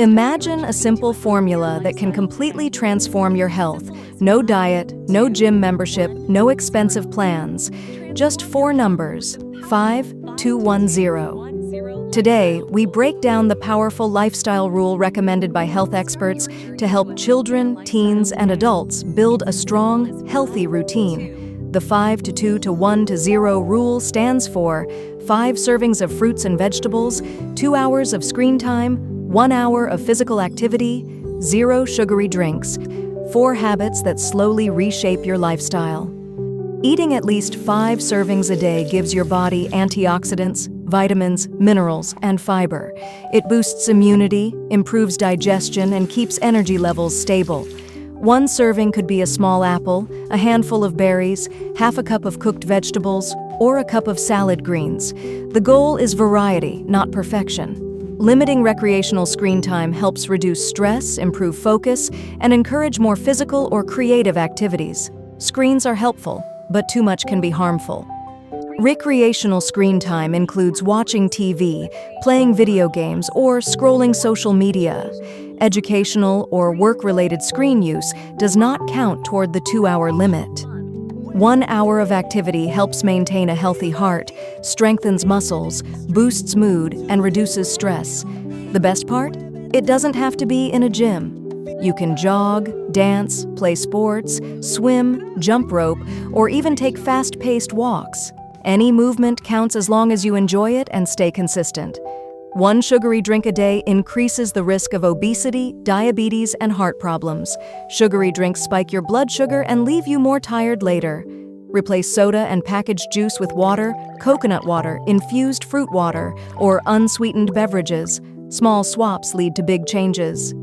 Imagine a simple formula that can completely transform your health. No diet, no gym membership, no expensive plans. Just 4 numbers: 5, 2, 1, 0. Today, we break down the powerful lifestyle rule recommended by health experts to help children, teens, and adults build a strong, healthy routine. The 5 to 2 to 1 to 0 rule stands for 5 servings of fruits and vegetables, 2 hours of screen time, 1 hour of physical activity, 0 sugary drinks. 4 habits that slowly reshape your lifestyle. Eating at least 5 servings a day gives your body antioxidants, vitamins, minerals, and fiber. It boosts immunity, improves digestion, and keeps energy levels stable. 1 serving could be a small apple, a handful of berries, half a cup of cooked vegetables, or a cup of salad greens. The goal is variety, not perfection. Limiting recreational screen time helps reduce stress, improve focus, and encourage more physical or creative activities. Screens are helpful, but too much can be harmful. Recreational screen time includes watching TV, playing video games, or scrolling social media. Educational or work-related screen use does not count toward the 2-hour limit. 1 hour of activity helps maintain a healthy heart, strengthens muscles, boosts mood, and reduces stress. The best part? It doesn't have to be in a gym. You can jog, dance, play sports, swim, jump rope, or even take fast-paced walks. Any movement counts as long as you enjoy it and stay consistent. 1 sugary drink a day increases the risk of obesity, diabetes, and heart problems. Sugary drinks spike your blood sugar and leave you more tired later. Replace soda and packaged juice with water, coconut water, infused fruit water, or unsweetened beverages. Small swaps lead to big changes.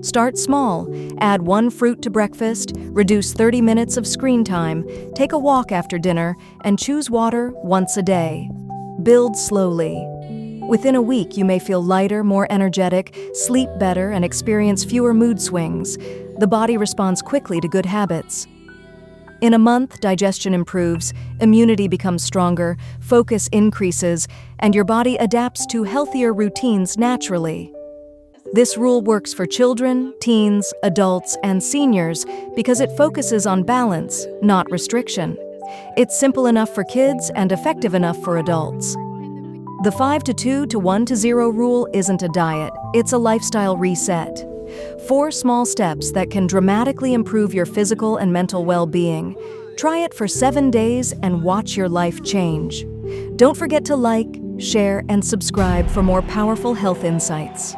Start small. Add 1 fruit to breakfast, reduce 30 minutes of screen time, take a walk after dinner, and choose water once a day. Build slowly. Within a week, you may feel lighter, more energetic, sleep better, and experience fewer mood swings. The body responds quickly to good habits. In a month, digestion improves, immunity becomes stronger, focus increases, and your body adapts to healthier routines naturally. This rule works for children, teens, adults, and seniors because it focuses on balance, not restriction. It's simple enough for kids and effective enough for adults. The 5 to 2 to 1 to 0 rule isn't a diet, it's a lifestyle reset. 4 small steps that can dramatically improve your physical and mental well-being. Try it for 7 days and watch your life change. Don't forget to like, share, and subscribe for more powerful health insights.